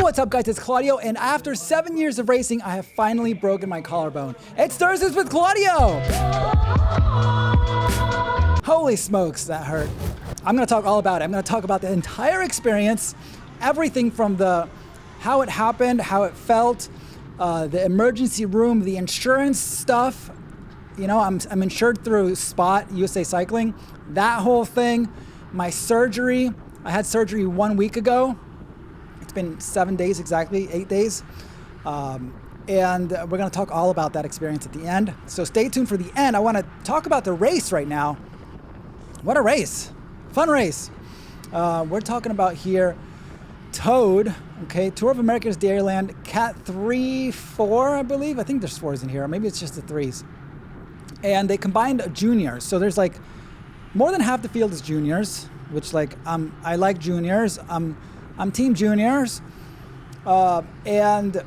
what's up guys, it's Claudio, and after 7 years of racing, I have finally broken my collarbone. It's Thursdays with Claudio! Holy smokes, that hurt. I'm gonna talk all about it. I'm gonna talk about the entire experience, everything from how it happened, how it felt, the emergency room, the insurance stuff. You know, I'm insured through Spot, USA Cycling. That whole thing, my surgery. I had surgery 1 week ago. It's been 7 days exactly, 8 days. And we're gonna talk all about that experience at the end. So stay tuned for the end. I wanna talk about the race right now. What a race, fun race. We're talking about here, Toad, okay, Tour of America's Dairyland, Cat 3, 4, I believe. I think there's 4s in here, maybe it's just the 3s. And they combined juniors, so there's like more than half the field is juniors, which like I like juniors. I'm team juniors, and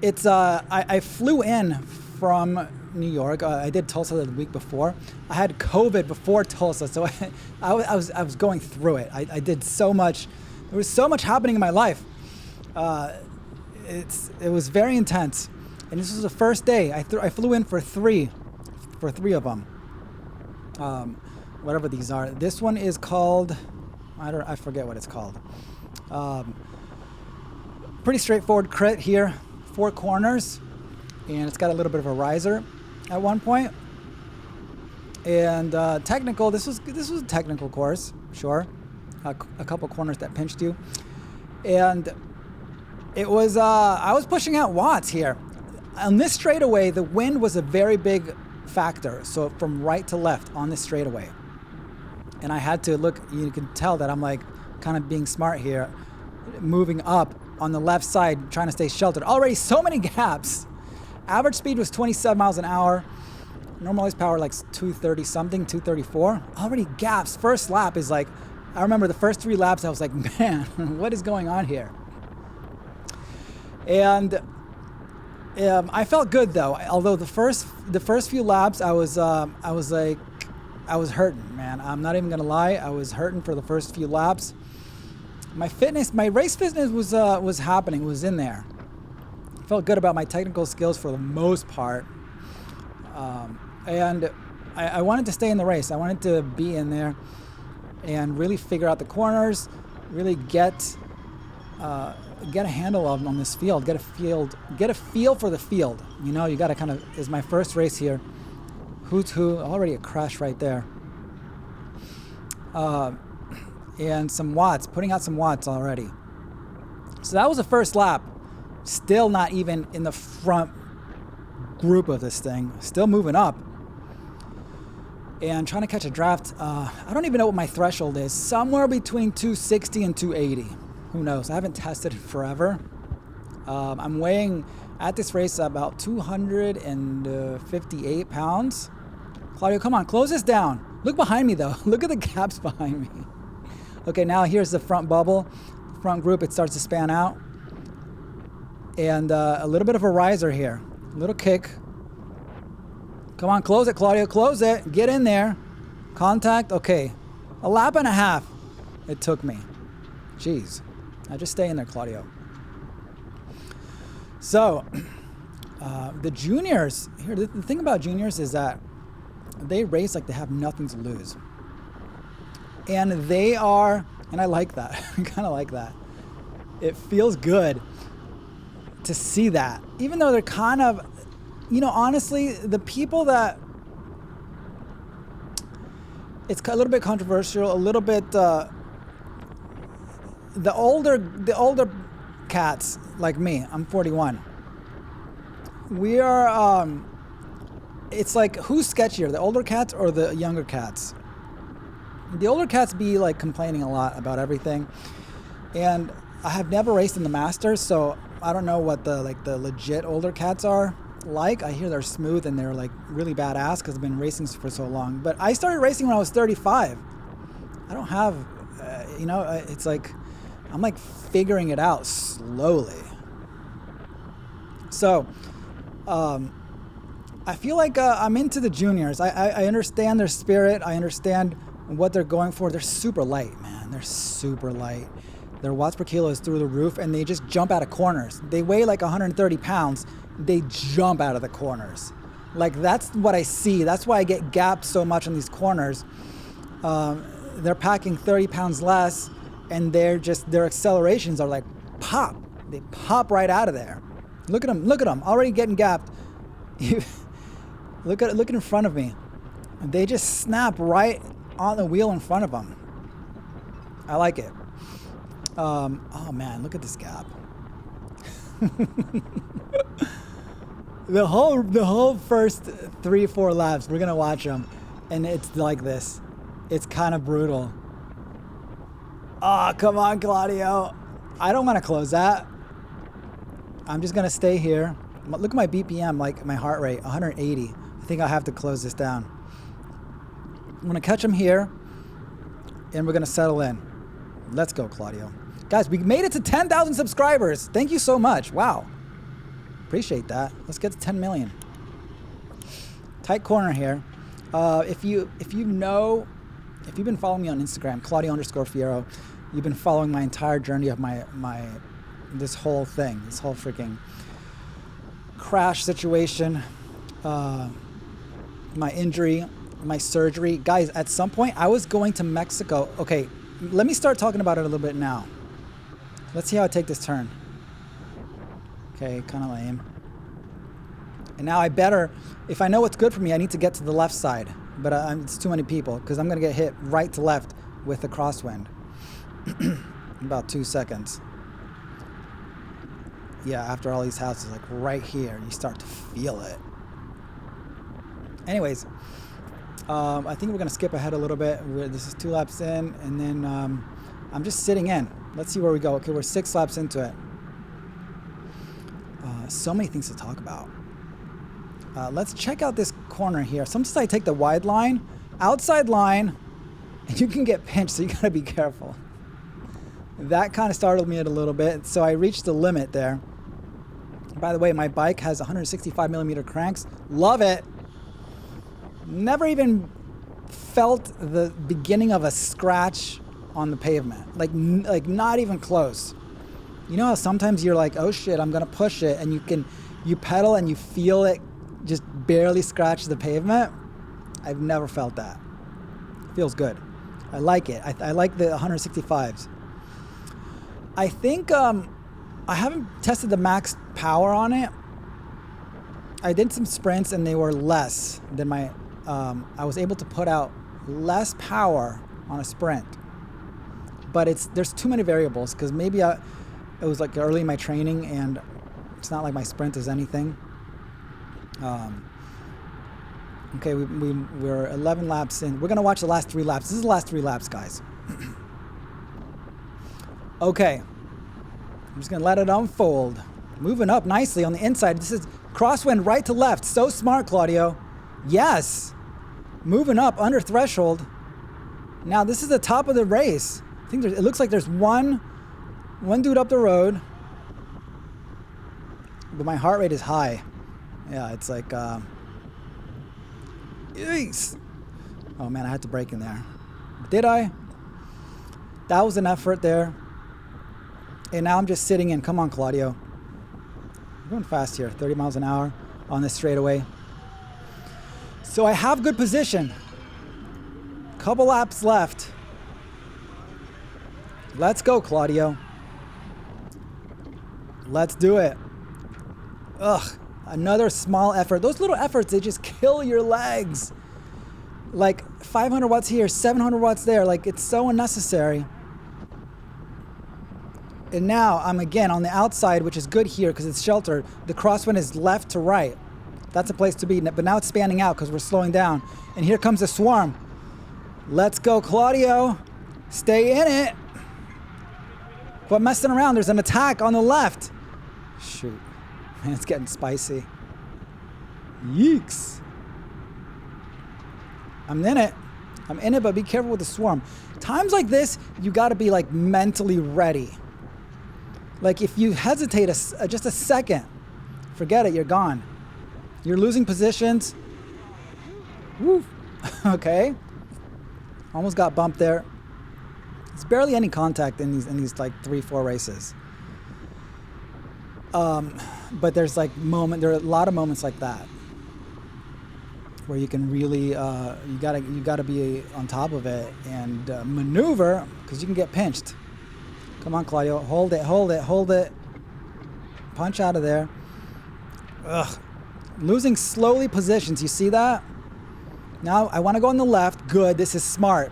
it's I flew in from New York. I did Tulsa the week before. I had COVID before Tulsa, so I was going through it. I did so much. There was so much happening in my life. It was very intense, and this was the first day. I flew in for three of them. Whatever these are. This one is called, I forget what it's called. Pretty straightforward crit here, 4 corners, and it's got a little bit of a riser at one point. And technical, this was a technical course, sure. A couple corners that pinched you, and it was I was pushing out watts here. On this straightaway, the wind was a very big factor. So from right to left on this straightaway. And I had to look, you can tell that I'm like kind of being smart here, moving up on the left side, trying to stay sheltered. Already so many gaps. Average speed was 27 miles an hour. Normalized power like 230 something, 234. Already gaps. First lap is like, I remember the first 3 laps, I was like, man, what is going on here? And I felt good though. Although the first few laps, I was hurting, man. I'm not even gonna lie. I was hurting for the first few laps. My race fitness was happening. Was in there. Felt good about my technical skills for the most part. And I wanted to stay in the race. I wanted to be in there and really figure out the corners, really get a handle on this field, get a feel for the field. You know, you got to kind of, is my first race here. Who's who, already a crash right there. And some watts, putting out some watts already. So that was the first lap. Still not even in the front group of this thing, still moving up. And trying to catch a draft. I don't even know what my threshold is. Somewhere between 260 and 280. Who knows? I haven't tested it forever. I'm weighing at this race about 258 pounds. Claudio, come on, close this down. Look behind me though. Look at the gaps behind me. Okay, now here's the front bubble. Front group, it starts to span out. And a little bit of a riser here. A little kick. Come on, close it, Claudio, close it. Get in there. Contact, okay. A lap and a half it took me. Jeez. I just stay in there, Claudio. So, the juniors, here, the thing about juniors is that they race like they have nothing to lose. And they are, and I like that. I kind of like that. It feels good to see that. Even though they're kind of, you know, honestly, the people that, it's a little bit controversial, a little bit, the older cats like me, I'm 41. We are, it's like, who's sketchier, the older cats or the younger cats? The older cats be like complaining a lot about everything. And I have never raced in the Masters, so I don't know what the legit older cats are like. I hear they're smooth and they're like really badass because I've been racing for so long. But I started racing when I was 35. I don't have, it's like, I'm like figuring it out slowly. So, I feel like I'm into the juniors. I understand their spirit. I understand what they're going for. They're super light, man. They're super light. Their watts per kilo is through the roof, and they just jump out of corners. They weigh like 130 pounds. They jump out of the corners. Like, that's what I see. That's why I get gapped so much on these corners. They're packing 30 pounds less, and their accelerations are like pop. They pop right out of there. Look at them, already getting gapped. Look in front of me. They just snap right on the wheel in front of them. I like it. Oh man, look at this gap. The whole first 3-4 laps, we're gonna watch them, and it's like this. It's kind of brutal. Oh, come on, Claudio. I don't want to close that. I'm just gonna stay here. Look at my BPM, like my heart rate, 180. I think I'll have to close this down. I'm gonna catch him here, and we're gonna settle in. Let's go, Claudio. Guys, we made it to 10,000 subscribers. Thank you so much. Wow. Appreciate that. Let's get to 10 million. Tight corner here. If you've been following me on Instagram, Claudio_Fierro, you've been following my entire journey of this whole thing, this whole freaking crash situation, my injury, my surgery. Guys, at some point I was going to Mexico. Okay, let me start talking about it a little bit now. Let's see how I take this turn. Okay, kind of lame. And now if I know what's good for me, I need to get to the left side. But it's too many people, because I'm going to get hit right to left with the crosswind. About 2 seconds. Yeah, after all these houses, like right here, you start to feel it. Anyways, I think we're going to skip ahead a little bit. This is 2 laps in, and then I'm just sitting in. Let's see where we go. Okay, we're 6 laps into it. So many things to talk about. Let's check out this corner here. Sometimes I take the wide line, outside line, and you can get pinched, so you gotta be careful. That kind of startled me a little bit, so I reached the limit there. By the way, my bike has 165 millimeter cranks. Love it. Never even felt the beginning of a scratch on the pavement. Like not even close. You know how sometimes you're like, oh shit, I'm gonna push it, and you pedal and you feel it just barely scratch the pavement? I've never felt that. It feels good. I like it. I like the 165s. I think I haven't tested the max power on it. I did some sprints and they were less than my, I was able to put out less power on a sprint. But there's too many variables, because maybe it was like early in my training and it's not like my sprint is anything. Okay, we're 11 laps in. We're gonna watch the last 3 laps. This is the last 3 laps, guys. Okay, I'm just gonna let it unfold. Moving up nicely on the inside. This is crosswind right to left. So smart, Claudio. Yes, moving up under threshold. Now this is the top of the race. I think it looks like there's one dude up the road, but my heart rate is high. Yeah, it's like, yikes. Oh man, I had to brake in there. Did I? That was an effort there. And now I'm just sitting in. Come on, Claudio. I'm going fast here, 30 miles an hour on this straightaway. So I have good position. Couple laps left. Let's go, Claudio. Let's do it. Ugh. Another small effort. Those little efforts, they just kill your legs. Like 500 watts here, 700 watts there. Like, it's so unnecessary. And now I'm again on the outside, which is good here because it's sheltered. The crosswind is left to right. That's a place to be. But now it's spanning out because we're slowing down. And here comes the swarm. Let's go, Claudio. Stay in it. Quit messing around. There's an attack on the left. Shoot. Man, it's getting spicy. Yeeks. I'm in it, but be careful with the swarm. Times like this, you got to be like mentally ready. Like if you hesitate just a second, forget it, you're gone. You're losing positions. Woo. Okay. Almost got bumped there. There's barely any contact in these like 3-4 races. But there's like there are a lot of moments like that where you can really you gotta be on top of it and maneuver, because you can get pinched. Come on, Claudio, hold it. Punch out of there. Ugh. Losing slowly positions. You see that? Now I want to go on the left. Good. This is smart.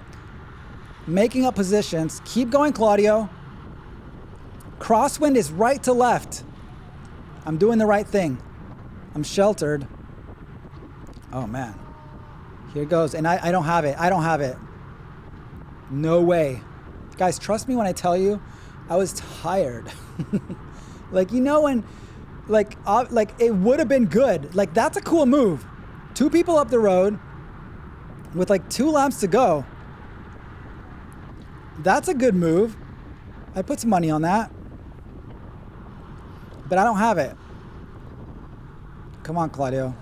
Making up positions. Keep going, Claudio. Crosswind is right to left. I'm doing the right thing. I'm sheltered. Oh, man. Here it goes. And I don't have it. I don't have it. No way. Guys, trust me when I tell you, I was tired. Like, you know, when, like it would have been good. Like, that's a cool move. 2 people up the road with like 2 laps to go. That's a good move. I put some money on that. But I don't have it. Come on, Claudio.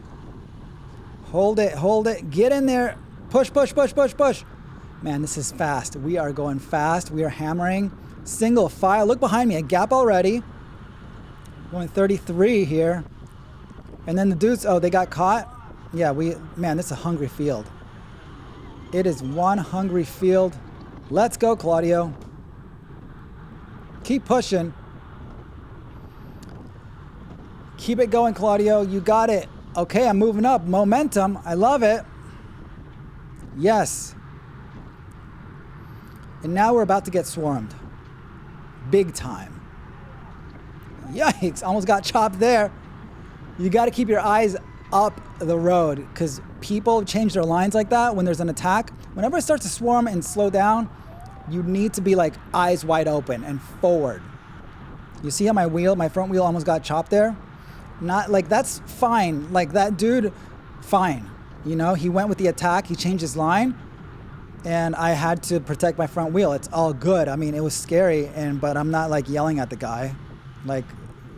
Hold it. Get in there. Push. Man, this is fast. We are going fast. We are hammering. Single file. Look behind me. A gap already. Going 33 here. And then the dudes, oh, they got caught? Yeah, man, this is a hungry field. It is one hungry field. Let's go, Claudio. Keep pushing. Keep it going, Claudio. You got it. Okay, I'm moving up. Momentum. I love it. Yes. And now we're about to get swarmed. Big time. Yikes. Almost got chopped there. You got to keep your eyes up the road, because people change their lines like that when there's an attack. Whenever it starts to swarm and slow down, you need to be like eyes wide open and forward. You see how my front wheel almost got chopped there? Not like, that's fine. Like, that dude, fine. You know, he went with the attack, he changed his line, and I had to protect my front wheel. It's all good. I mean, it was scary, but I'm not like yelling at the guy. Like,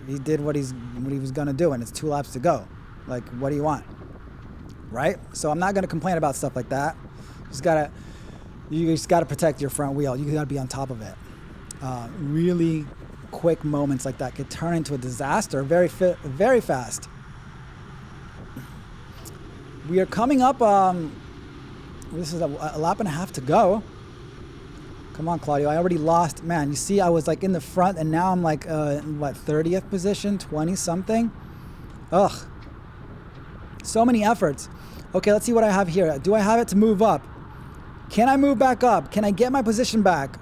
he did what he was gonna do, and it's 2 laps to go. Like, what do you want? Right? So I'm not gonna complain about stuff like that. You just gotta protect your front wheel. You gotta be on top of it. Really quick moments like that could turn into a disaster very fast. We are coming up, this is a lap and a half to go. Come on, Claudio. I already lost. Man, you see, I was like in the front, and now I'm like, 30th position, 20 something. Ugh. So many efforts. Okay, let's see what I have here. Do I have it to move up? Can I move back up? Can I get my position back?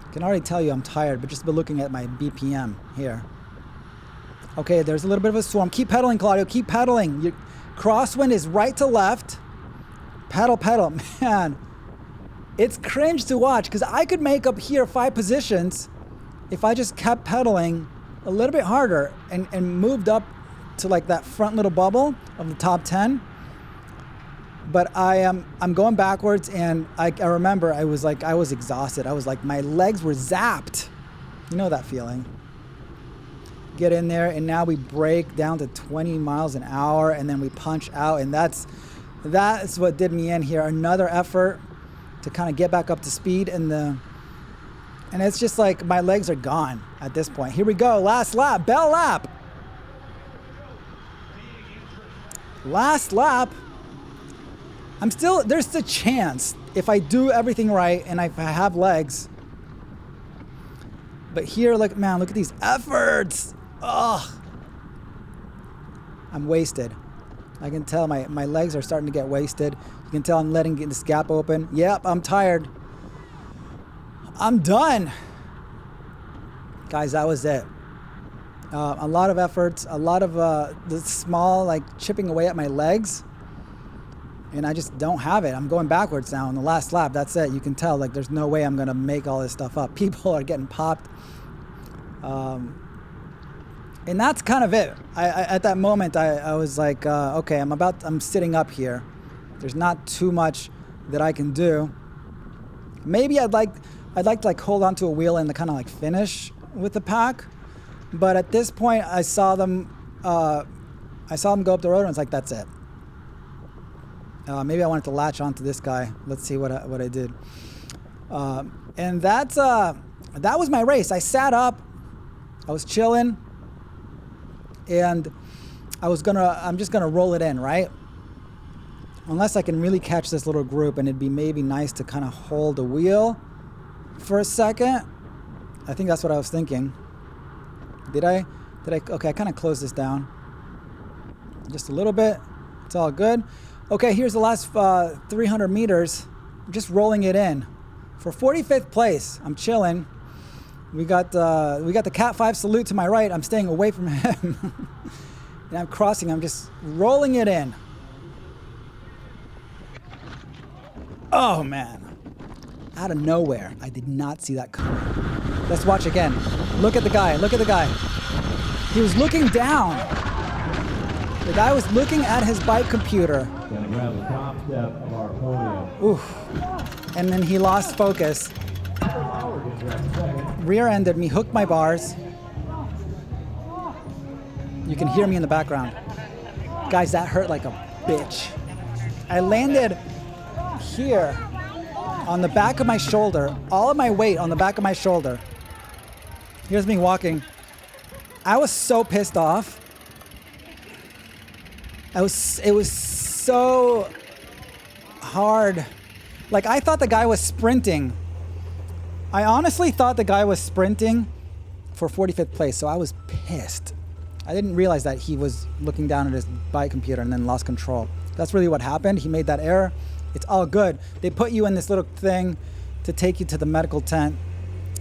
I can already tell you I'm tired, but just by looking at my BPM here. Okay, there's a little bit of a swarm. Keep pedaling, Claudio. Keep pedaling. Your crosswind is right to left. Pedal. Man, it's cringe to watch, because I could make up here 5 positions if I just kept pedaling a little bit harder and moved up to like that front little bubble of the top 10. But I'm going backwards, and I remember I was exhausted. I was like, my legs were zapped. You know that feeling. Get in there, and now we break down to 20 miles an hour, and then we punch out, and that's what did me in here. Another effort to kind of get back up to speed, and it's just like my legs are gone at this point. Here we go, last lap, bell lap. Last lap. There's the chance if I do everything right and if I have legs. But here, like, man, look at these efforts. Ugh. I'm wasted. I can tell my legs are starting to get wasted. You can tell I'm letting this gap open. Yep, I'm tired. I'm done. Guys, that was it. A lot of efforts, a lot of the small, like, chipping away at my legs. And I just don't have it. I'm going backwards now in the last lap. That's it. You can tell, like, there's no way I'm going to make all this stuff up. People are getting popped. And that's kind of it. At that moment, I was like, okay, I'm sitting up here. There's not too much that I can do. Maybe I'd like to like hold onto a wheel and kind of like finish with the pack. But at this point, I saw them go up the road, and it's like, that's it. Maybe I wanted to latch onto this guy. Let's see what I did. And that was my race. I sat up, I was chilling, and I'm just gonna roll it in, right? Unless I can really catch this little group, and it'd be maybe nice to kind of hold the wheel for a second. I think that's what I was thinking. Did I? Okay, I kind of closed this down just a little bit. It's all good. Okay, here's the last 300 meters. I'm just rolling it in. For 45th place, I'm chilling. We got the Cat 5 salute to my right. I'm staying away from him. And I'm crossing. I'm just rolling it in. Oh, man. Out of nowhere. I did not see that coming. Let's watch again. Look at the guy. Look at the guy. He was looking down. The guy was looking at his bike computer. Gonna grab the top step of our podium. Oof. And then he lost focus. Rear-ended me, hooked my bars. You can hear me in the background. Guys, that hurt like a bitch. I landed here on the back of my shoulder, all of my weight on the back of my shoulder. Here's me walking. I was so pissed off. It was so hard. Like, I thought the guy was sprinting. I honestly thought the guy was sprinting for 45th place, so I was pissed. I didn't realize that he was looking down at his bike computer and then lost control. That's really what happened. He made that error. It's all good. They put you in this little thing to take you to the medical tent.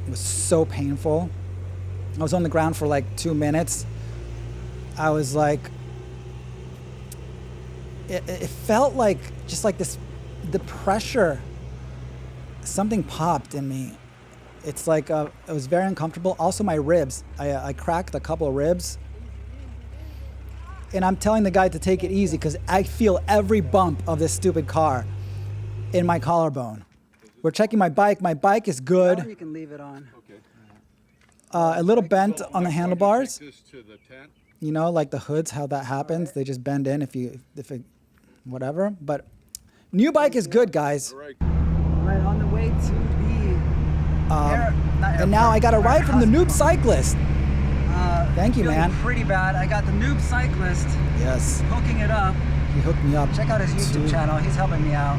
It was so painful. I was on the ground for like 2 minutes. I was like, it felt like just like this, the pressure, something popped in me. It's like, it was very uncomfortable. Also my ribs, I cracked a couple of ribs. And I'm telling the guy to take it easy because I feel every bump of this stupid car in my collarbone. We're checking my bike. My bike is good. You can leave it on. Okay. A little bent on the handlebars. You know, like the hoods, how that happens. They just bend in if it, whatever. But new bike is good, guys. Right on the way to the and now I got a ride from the noob cyclist. Thank you, man. Pretty bad. I got the noob cyclist. Yes. Hooking it up. He hooked me up. Check out his YouTube channel. He's helping me out.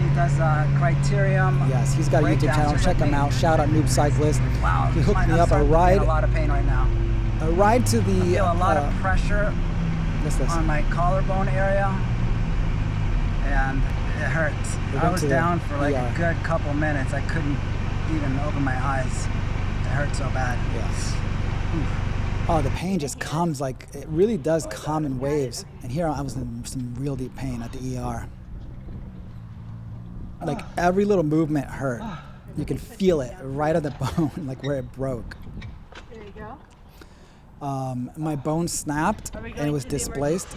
He does Criterium. Yes, he's got a YouTube channel. Check him out. Shout out noob cyclist. Wow. He hooked me up a ride. I'm in a lot of pain right now. A ride to the. I feel a lot of pressure on my collarbone area, and it hurts. I was down for like a good couple minutes. I couldn't even open my eyes. It hurt so bad. Yes. Oh, the pain just comes like, it really does come in waves. And here I was in some real deep pain at the ER. Like every little movement hurt. You can feel it right at the bone, like where it broke. There you go. My bone snapped and it was displaced.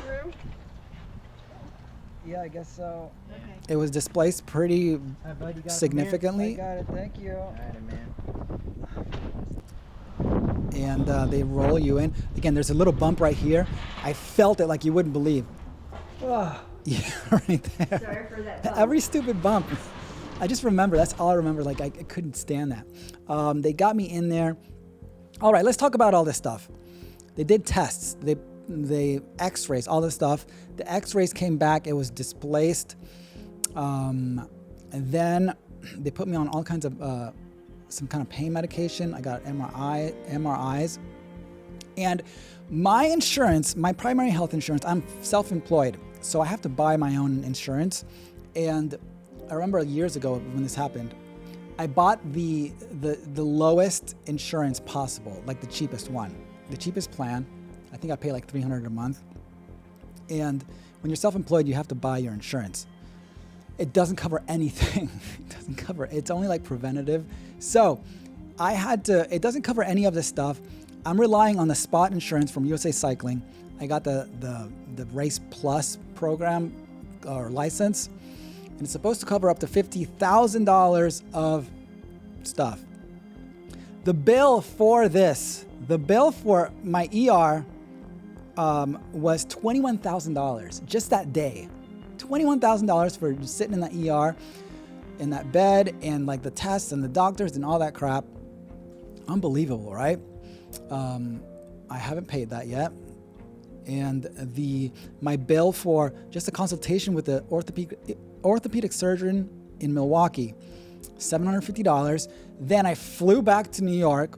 Yeah, I guess so. Okay. It was displaced pretty significantly. I got it. Thank you. All right, man. And they roll you in. Again, there's a little bump right here. I felt it like you wouldn't believe. Yeah, right there. Sorry for that bump. Every stupid bump. I just remember, that's all I remember. Like, I couldn't stand that. They got me in there. All right, let's talk about all this stuff. They did tests. They x-rays, all this stuff. The x-rays came back. It was displaced. And then they put me on all kinds of some kind of pain medication. I got MRIs. And my insurance, my primary health insurance, I'm self-employed, so I have to buy my own insurance. And I remember years ago when this happened, I bought the lowest insurance possible, like the cheapest one, the cheapest plan. I think I pay like $300 a month. And when you're self-employed, you have to buy your insurance. It doesn't cover anything. It's only like preventative. So it doesn't cover any of this stuff. I'm relying on the spot insurance from USA Cycling. I got the Race Plus program or license, and it's supposed to cover up to $50,000 of stuff. The bill for my ER was $21,000 just that day. $21,000 for sitting in the ER. in that bed, and like the tests and the doctors and all that crap. Unbelievable, right? I haven't paid that yet. And my bill for just a consultation with the orthopedic surgeon in Milwaukee, $750. Then I flew back to New York,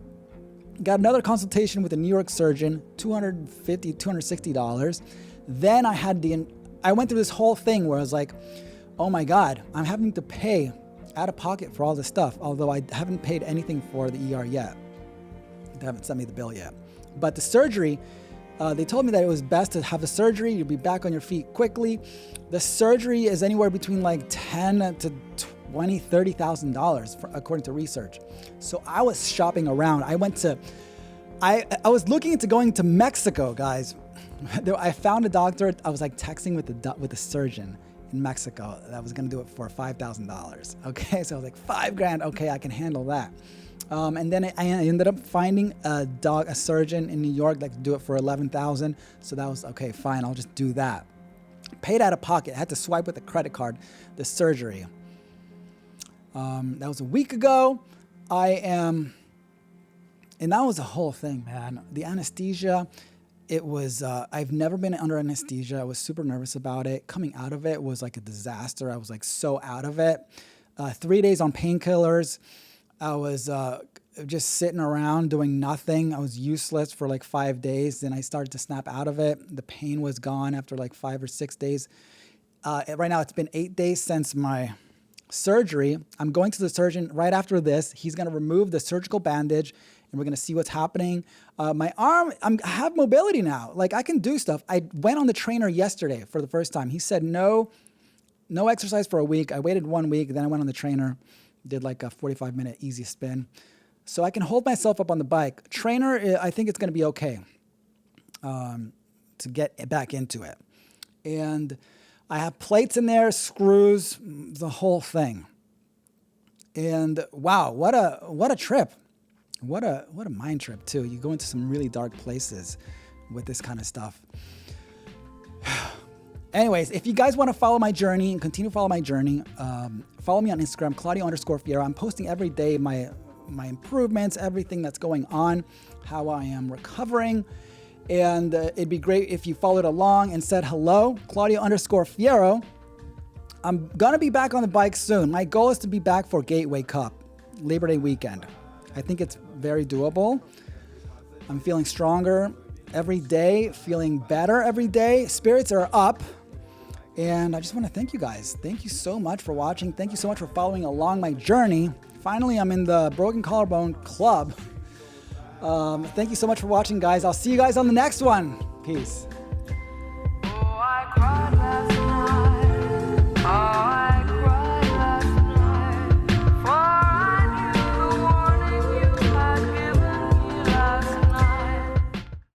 got another consultation with a New York surgeon, $250, $260. Then I went through this whole thing where I was like, oh my God, I'm having to pay out of pocket for all this stuff, although I haven't paid anything for the ER yet. They haven't sent me the bill yet. But the surgery, they told me that it was best to have the surgery. You'll be back on your feet quickly. The surgery is anywhere between like $10,000 to $20,000, $30,000 according to research. So I was shopping around. I was looking into going to Mexico, guys. I found a doctor. I was like texting with the surgeon in Mexico that was going to do it for $5,000. Okay, so I was like, $5,000. Okay, I can handle that. And then I ended up finding a surgeon in New York that could do it for $11,000. So that was okay, fine. I'll just do that. Paid out of pocket. I had to swipe with a credit card. The surgery. That was a week ago. And that was a whole thing, man. The anesthesia. It was, I've never been under anesthesia. I was super nervous about it. Coming out of it was like a disaster. I was like so out of it. 3 days on painkillers. I was just sitting around doing nothing. I was useless for like 5 days. Then I started to snap out of it. The pain was gone after like 5 or 6 days. Right now it's been 8 days since my surgery. I'm going to the surgeon right after this. He's going to remove the surgical bandage, and we're going to see what's happening. My arm, I have mobility now. Like I can do stuff. I went on the trainer yesterday for the first time. He said no exercise for a week. I waited 1 week. Then I went on the trainer, did like a 45-minute easy spin. So I can hold myself up on the bike. Trainer, I think it's going to be okay to get back into it. And I have plates in there, screws, the whole thing. And wow, what a trip. What a mind trip too. You go into some really dark places with this kind of stuff. Anyways, if you guys want to follow my journey and continue to follow my journey, follow me on Instagram, Claudio_Fierro. I'm posting every day my improvements, everything that's going on, how I am recovering. And it'd be great if you followed along and said hello, Claudio_Fierro. I'm going to be back on the bike soon. My goal is to be back for Gateway Cup, Labor Day weekend. I think it's very doable. I'm feeling stronger every day, feeling better every day. Spirits are up. And I just want to thank you guys. Thank you so much for watching. Thank you so much for following along my journey. Finally, I'm in the Broken Collarbone Club. Thank you so much for watching, guys. I'll see you guys on the next one. Peace. Oh, I cried.